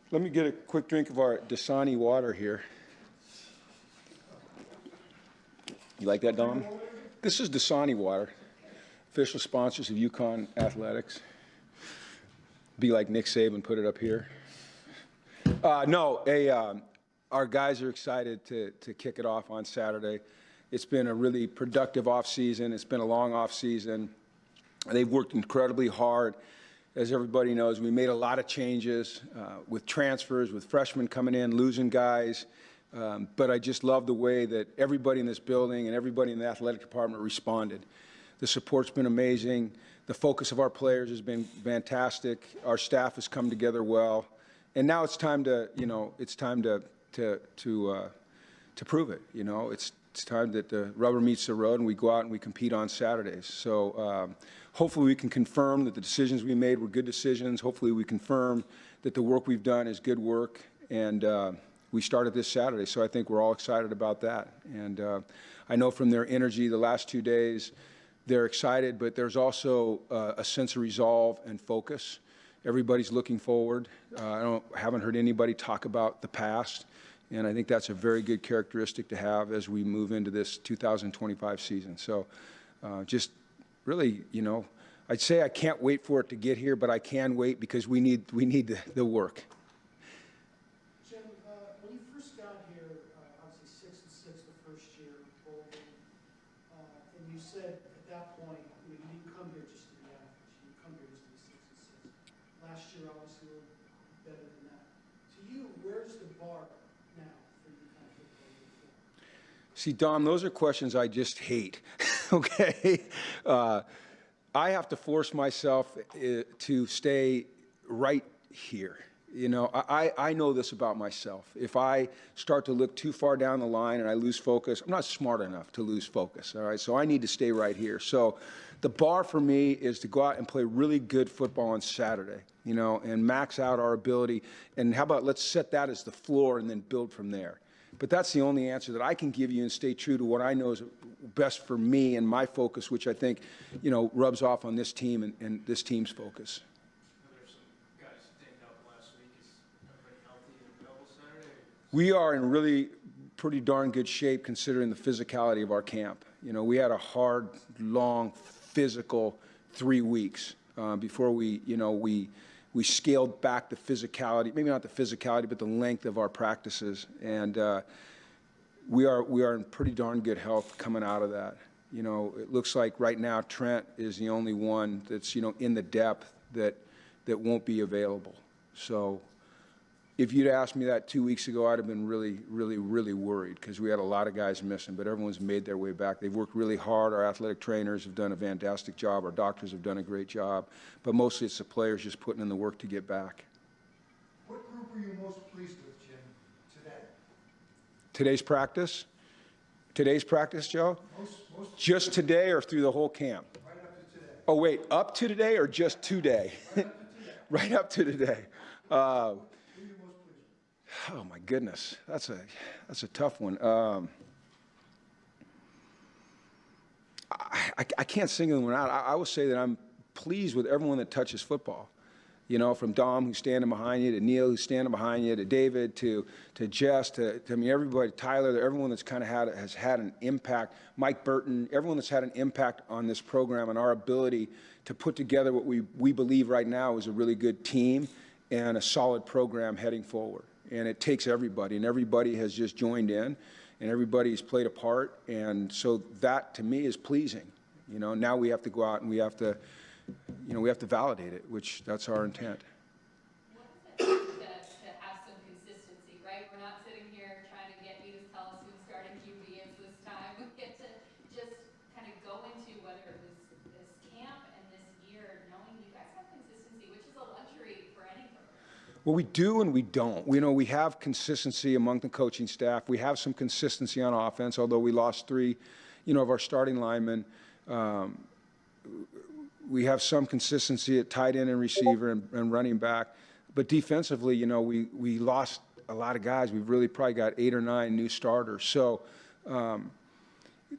Let me get a quick drink of our Dasani water here. You like that, Dom? This is Dasani water, official sponsors of UConn Athletics. Be like Nick Saban, put it up here. Our guys are excited to kick it off on Saturday. It's been a really productive off season. It's been a long off season. They've worked incredibly hard. As everybody knows, we made a lot of changes with transfers, with freshmen coming in, losing guys. But I just love the way that everybody in this building and everybody in the athletic department responded. The support's been amazing. The focus of our players has been fantastic. Our staff has come together well. And now it's time to, it's time to prove it. It's time that the rubber meets the road and we go out and we compete on Saturdays. So hopefully we can confirm that the decisions we made were good decisions. Hopefully we confirm that the work we've done is good work. And we started this Saturday, so I think we're all excited about that. And I know from their energy the last 2 days, they're excited, but there's also a sense of resolve and focus. Everybody's looking forward. I haven't heard anybody talk about the past. And I think that's a very good characteristic to have as we move into this 2025 season. So just really, I'd say I can't wait for it to get here, but I can wait because we need the work. Jim, when you first got here, obviously 6-6 the first year, bowl game, and you said at that point, you didn't come here just to be average. You come here just to be 6-6. Last year, obviously, a little better than that. To you, where's the bar now for UConn football? See, Dom, those are questions I just hate, okay? I have to force myself to stay right here. I know this about myself. If I start to look too far down the line and I lose focus, I'm not smart enough to lose focus, all right? So I need to stay right here. So the bar for me is to go out and play really good football on Saturday, and max out our ability. And how about let's set that as the floor and then build from there. But that's the only answer that I can give you and stay true to what I know is best for me and my focus, which I think, rubs off on this team and this team's focus. There's some guys dinged up last week. Is everybody healthy and available Saturday? We are in really pretty darn good shape considering the physicality of our camp. We had a hard, long, physical 3 weeks before we scaled back the physicality, maybe not the physicality, but the length of our practices. And we are in pretty darn good health coming out of that. It looks like right now Trent is the only one that's, in the depth that won't be available. So if you'd asked me that 2 weeks ago, I'd have been really, really, really worried because we had a lot of guys missing, but everyone's made their way back. They've worked really hard. Our athletic trainers have done a fantastic job. Our doctors have done a great job, but mostly it's the players just putting in the work to get back. What group are you most pleased with, Jim, today? Today's practice? Today's practice, Joe? Just today or through the whole camp? Right up to today. Oh, wait, up to today or just today? Right up to today. Oh my goodness, that's a tough one. I can't single one out. I will say that I'm pleased with everyone that touches football. From Dom, who's standing behind you, to Neil, who's standing behind you, to David, to Jess, to everybody, Tyler, everyone that's kind of has had an impact. Mike Burton, everyone that's had an impact on this program and our ability to put together what we believe right now is a really good team and a solid program heading forward. And it takes everybody, and everybody has just joined in, and everybody's played a part, and so that to me is pleasing. Now we have to go out and we have to validate it, which that's our intent. What is it to have some consistency, right? We're not sitting here trying to get you to tell us who the starting QB is this time. We get to just kind of go into whether it was this camp and this year, knowing you guys have consistency, which is a luxury for any program. Well, we do and we don't. We have consistency among the coaching staff. We have some consistency on offense, although we lost 3, of our starting linemen. We have some consistency at tight end and receiver and running back. But defensively, we lost a lot of guys. We've really probably got 8 or 9 new starters. So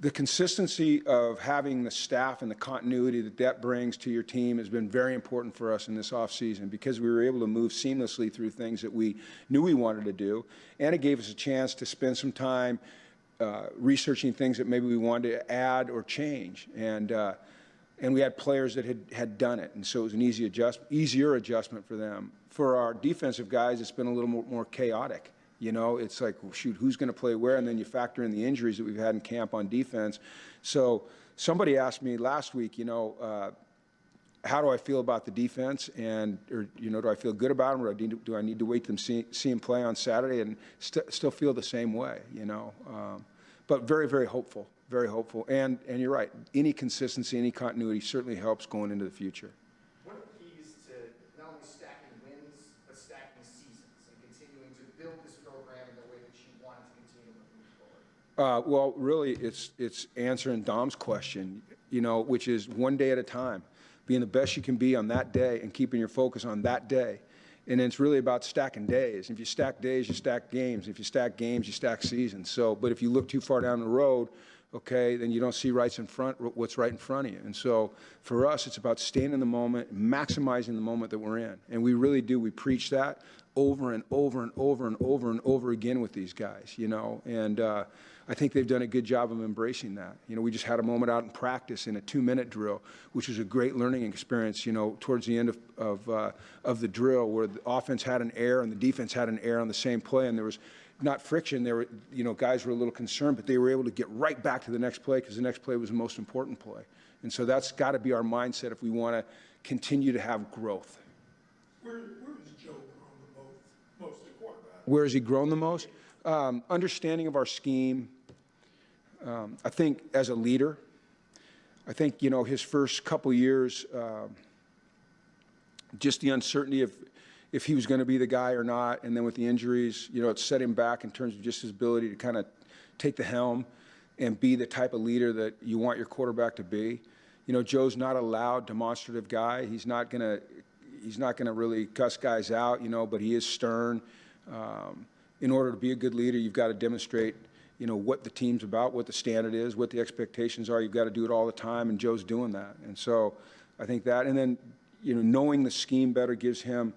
The consistency of having the staff and the continuity that that brings to your team has been very important for us in this offseason, because we were able to move seamlessly through things that we knew we wanted to do, and it gave us a chance to spend some time researching things that maybe we wanted to add or change. And we had players that had done it, and so it was an easier adjustment for them. For our defensive guys, it's been a little more chaotic. You know, it's like, well, shoot, who's going to play where? And then you factor in the injuries that we've had in camp on defense. So somebody asked me last week, you know, how do I feel about the defense? Or, you know, do I feel good about them, or do I need to wait to see them play on Saturday? And still feel the same way, you know. But very, very hopeful, very hopeful. And you're right, any consistency, any continuity certainly helps going into the future. What are the keys to not only stacking wins, but stacking seasons and continuing to build this program in the way that you want it to continue moving forward? Well, really, it's answering Dom's question, you know, which is one day at a time, being the best you can be on that day and keeping your focus on that day. And then it's really about stacking days. If you stack days, you stack games. If you stack games, you stack seasons. So, but if you look too far down the road, okay, then you don't see what's right in front of you. And so for us, it's about staying in the moment, maximizing the moment that we're in. And we really do. We preach that over and over and over and over and over again with these guys, you know. And I think they've done a good job of embracing that. You know, we just had a moment out in practice in a 2-minute drill, which was a great learning experience, you know, towards the end of the drill, where the offense had an error and the defense had an error on the same play, and there was not friction. There were, you know, guys were a little concerned, but they were able to get right back to the next play, because the next play was the most important play. And so that's got to be our mindset if we want to continue to have growth. Where has Joe grown the most at quarterback? Where has he grown the most? Understanding of our scheme. I think as a leader, I think, you know, his first couple years, just the uncertainty of if he was going to be the guy or not, and then with the injuries, you know, it set him back in terms of just his ability to kind of take the helm and be the type of leader that you want your quarterback to be. You know, Joe's not a loud, demonstrative guy. He's not gonna really cuss guys out, you know, but he is stern. In order to be a good leader, you've got to demonstrate, you know, what the team's about, what the standard is, what the expectations are. You've got to do it all the time, and Joe's doing that. And so I think that, and then, you know, knowing the scheme better gives him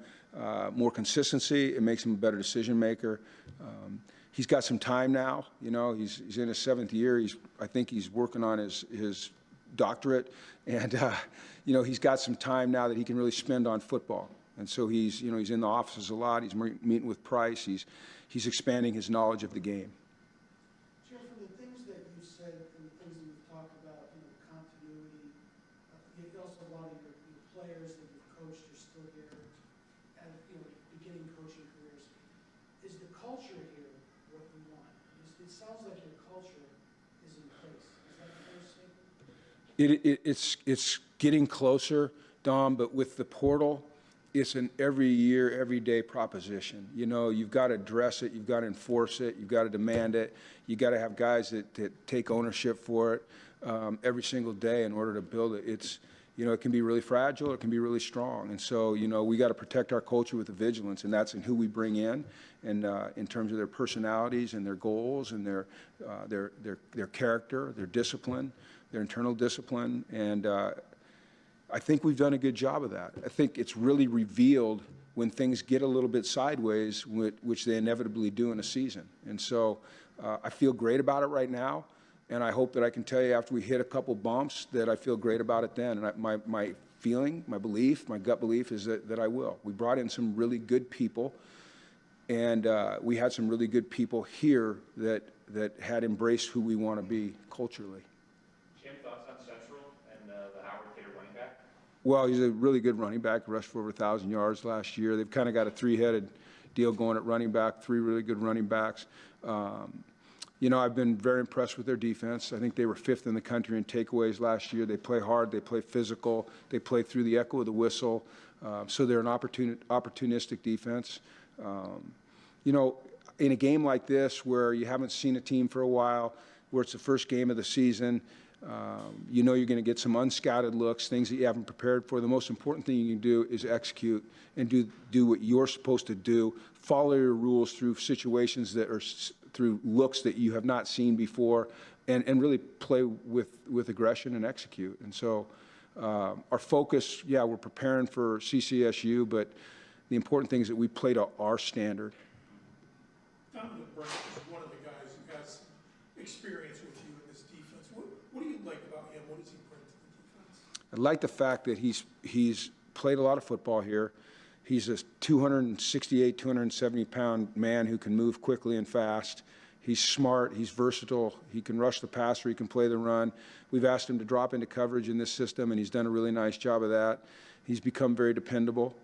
more consistency. It makes him a better decision maker. He's got some time now. You know, he's in his 7th year. I think he's working on his doctorate, and you know, he's got some time now that he can really spend on football. And so he's in the offices a lot. He's meeting with Price. He's expanding his knowledge of the game. Jim, from the things that you said and the things that you've talked about, you know, continuity, you also a lot of your players that you've coached are still here and, you know, beginning coaching careers. Is the culture here what you want? It sounds like your culture is in place. Is that a fair statement? It's getting closer, Dom, but with the portal, it's an every year, every day proposition. You know, you've got to address it, you've got to enforce it, you've got to demand it, you've got to have guys that take ownership for it every single day in order to build it. It's, you know, it can be really fragile, it can be really strong. And so, you know, we got to protect our culture with the vigilance, and that's in who we bring in, and in terms of their personalities and their goals and their character, their discipline, their internal discipline. And I think we've done a good job of that. I think it's really revealed when things get a little bit sideways, which they inevitably do in a season. And so I feel great about it right now, and I hope that I can tell you after we hit a couple bumps that I feel great about it then. And my feeling, my belief, my gut belief is that I will. We brought in some really good people, and we had some really good people here that had embraced who we want to be culturally. Jim, thoughts on Central and the Howard kid running back? Well, he's a really good running back, rushed for over 1,000 yards last year. They've kind of got a 3-headed deal going at running back, 3 really good running backs. You know, I've been very impressed with their defense. I think they were 5th in the country in takeaways last year. They play hard, they play physical, they play through the echo of the whistle. So they're an opportunistic defense. You know, in a game like this where you haven't seen a team for a while, where it's the first game of the season, you know you're going to get some unscouted looks, things that you haven't prepared for. The most important thing you can do is execute and do what you're supposed to do. Follow your rules through situations that are through looks that you have not seen before, and really play with aggression and execute. And so our focus, yeah, we're preparing for CCSU, but the important thing is that we play to our standard. Donovan Branch is one of the guys who has experience with you in this defense. What do you like about him? What does he bring to the defense? I like the fact that he's played a lot of football here. He's a 268, 270-pound man who can move quickly and fast. He's smart. He's versatile. He can rush the passer. He can play the run. We've asked him to drop into coverage in this system, and he's done a really nice job of that. He's become very dependable.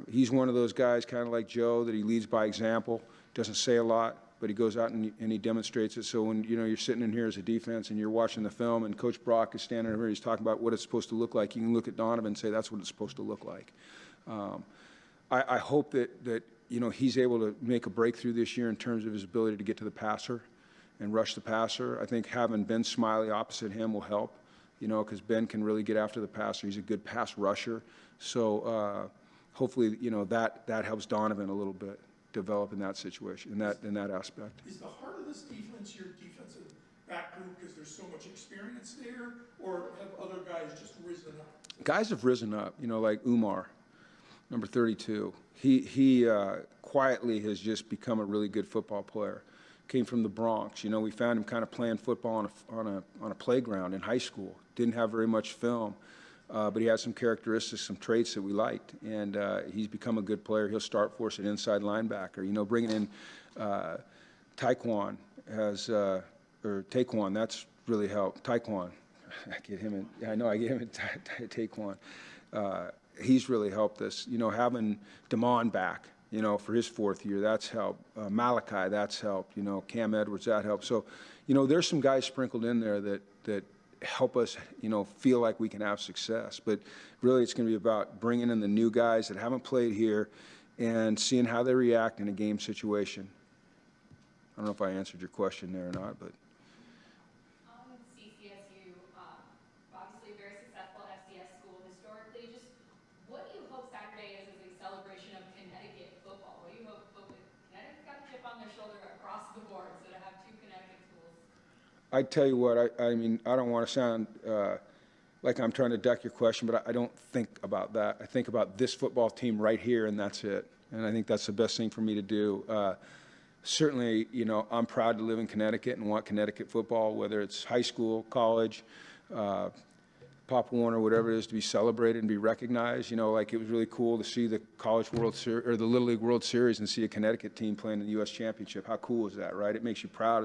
He's one of those guys, kind of like Joe, that he leads by example. Doesn't say a lot, but he goes out and he demonstrates it. So when you're sitting in here as a defense and you're watching the film, and Coach Brock is standing over here, he's talking about what it's supposed to look like. You can look at Donovan and say that's what it's supposed to look like. I hope that he's able to make a breakthrough this year in terms of his ability to get to the passer and rush the passer. I think having Ben Smiley opposite him will help, because Ben can really get after the passer. He's a good pass rusher. So hopefully, that helps Donovan a little bit develop in that situation, in that aspect. Is the heart of this defense your defensive back group because there's so much experience there, or have other guys just risen up? Guys have risen up, like Umar, number 32. He quietly has just become a really good football player. Came from the Bronx. We found him kind of playing football on a playground in high school. Didn't have very much film, but he had some characteristics, some traits that we liked, and he's become a good player. He'll start for us at inside linebacker. Bringing in Taekwon or Taekwon, that's really helped. Taekwon, I get him in Taekwon. He's really helped us. Having Damon back, for his fourth year, that's helped. Malachi, that's helped. Cam Edwards, that helped. So, there's some guys sprinkled in there that help us, feel like we can have success. But really, it's going to be about bringing in the new guys that haven't played here and seeing how they react in a game situation. I don't know if I answered your question there or not, but. CCSU, obviously very successful FCS school historically. Just what do you hope Saturday is as a celebration of Connecticut football? What do you hope Connecticut's got a chip on their shoulder across the board, so to have two Connecticut schools? I tell you what, I mean, I don't want to sound like I'm trying to duck your question, but I don't think about that. I think about this football team right here, and that's it. And I think that's the best thing for me to do. Certainly, I'm proud to live in Connecticut and want Connecticut football, whether it's high school, college, Pop Warner, whatever it is, to be celebrated and be recognized. Like it was really cool to see the College World Series or the Little League World Series and see a Connecticut team playing in the U.S. Championship. How cool is that, right? It makes you proud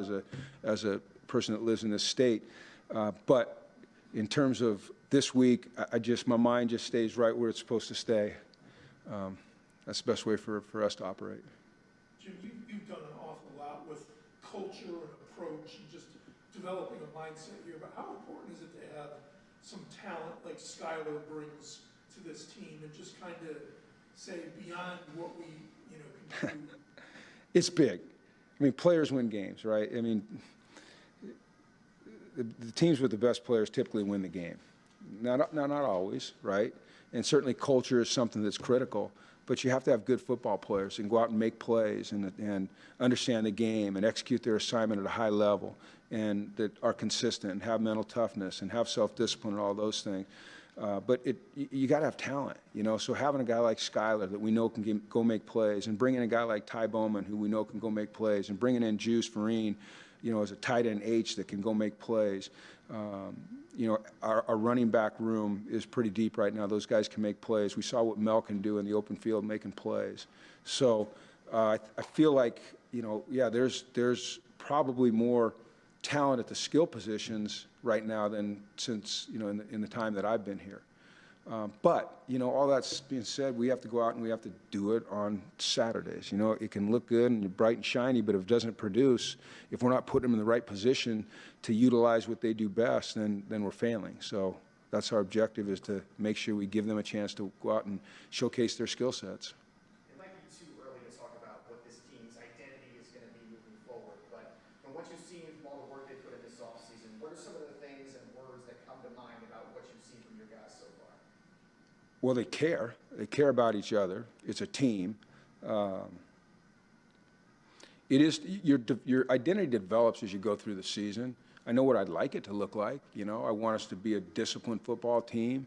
as a person that lives in this state. But in terms of this week, my mind just stays right where it's supposed to stay. That's the best way for us to operate. Jim, you've done an awful lot with culture and approach and just developing a mindset here, but how important is it to have some talent like Skylar brings to this team and just kind of say beyond what we, can do? It's big. I mean, players win games, right? I mean, the teams with the best players typically win the game. Not always, right? And certainly culture is something that's critical. But you have to have good football players and go out and make plays and understand the game and execute their assignment at a high level and that are consistent and have mental toughness and have self-discipline and all those things. But you got to have talent, So having a guy like Skylar that we know can go make plays and bringing a guy like Ty Bowman who we know can go make plays and bringing in Juice Farine, as a tight end H that can go make plays. Our running back room is pretty deep right now. Those guys can make plays. We saw what Mel can do in the open field making plays. So I feel like, there's probably more talent at the skill positions right now than since, in the time that I've been here. But, all that's being said, we have to go out and we have to do it on Saturdays. It can look good and bright and shiny, but if it doesn't produce, if we're not putting them in the right position to utilize what they do best, then we're failing. So that's our objective, is to make sure we give them a chance to go out and showcase their skill sets. It might be too early to talk about what this team's identity is going to be moving forward, but from what you've seen from all the work they put in this offseason, what are some of the things and words that come to mind about what you've seen from your guys so far? Well, they care. They care about each other. It's a team. It is your identity develops as you go through the season. I know what I'd like it to look like. You know, I want us to be a disciplined football team.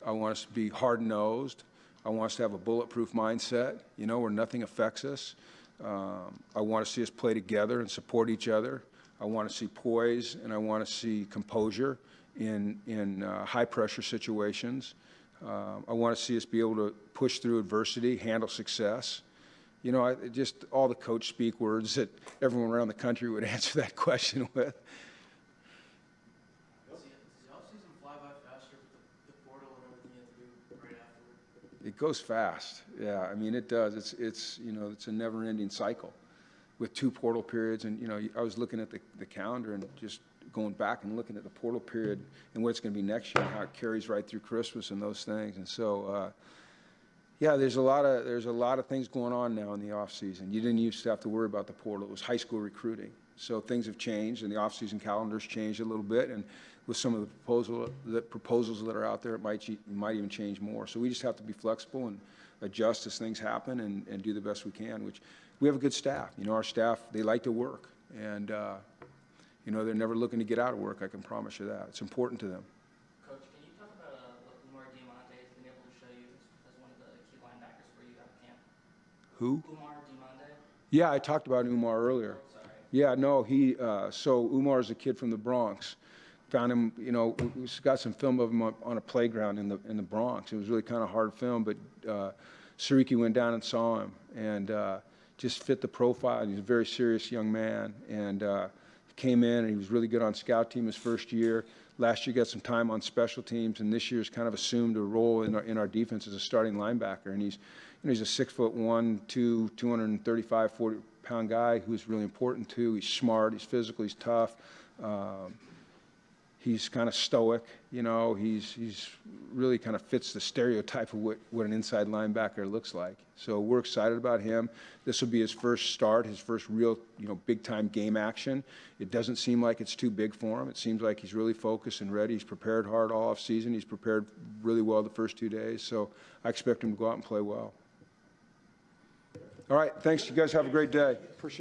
I want us to be hard-nosed. I want us to have a bulletproof mindset, you know, where nothing affects us. I want to see us play together and support each other. I want to see poise, and I want to see composure in high-pressure situations. I want to see us be able to push through adversity, handle success. You know, just all the coach speak words that everyone around the country would answer that question with. Does the offseason fly by faster with the portal and everything you have to do right afterward? It goes fast. Yeah, I mean, it does. It's you know, it's a never-ending cycle with 2 portal periods. And, you know, I was looking at the calendar and just going back and looking at the portal period and what it's going to be next year and how it carries right through Christmas and those things. And so, yeah, there's a lot of things going on now in the off season. You didn't used to have to worry about the portal. It was high school recruiting. So things have changed, and the off season calendar's changed a little bit. And with some of the proposals that are out there, it might even change more. So we just have to be flexible and adjust as things happen and do the best we can. Which we have a good staff. You know, our staff, they like to work, and you know, they're never looking to get out of work. I can promise you that. It's important to them. Coach, can you talk about what Umar Diamante has been able to show you as one of the key linebackers for you at camp? Who? Umar Diamante? Yeah, I talked about Umar earlier. Oh, sorry. Yeah, no, so Umar is a kid from the Bronx. Found him, you know, we got some film of him on a playground in the Bronx. It was really kind of hard film, but Sariki went down and saw him and just fit the profile. He's a very serious young man, and came in and he was really good on scout team his first year. Last year got some time on special teams, and this year's kind of assumed a role in our defense as a starting linebacker. And he's, you know, he's a 6'1", 235, 40-pound guy who's really important too. He's smart, he's physical, he's tough. He's kind of stoic, you know. He's really kind of fits the stereotype of what an inside linebacker looks like. So we're excited about him. This will be his first start, his first real, you know, big-time game action. It doesn't seem like it's too big for him. It seems like he's really focused and ready. He's prepared hard all off season. He's prepared really well the first 2 days. So I expect him to go out and play well. All right, thanks. You guys have a great day. Appreciate it.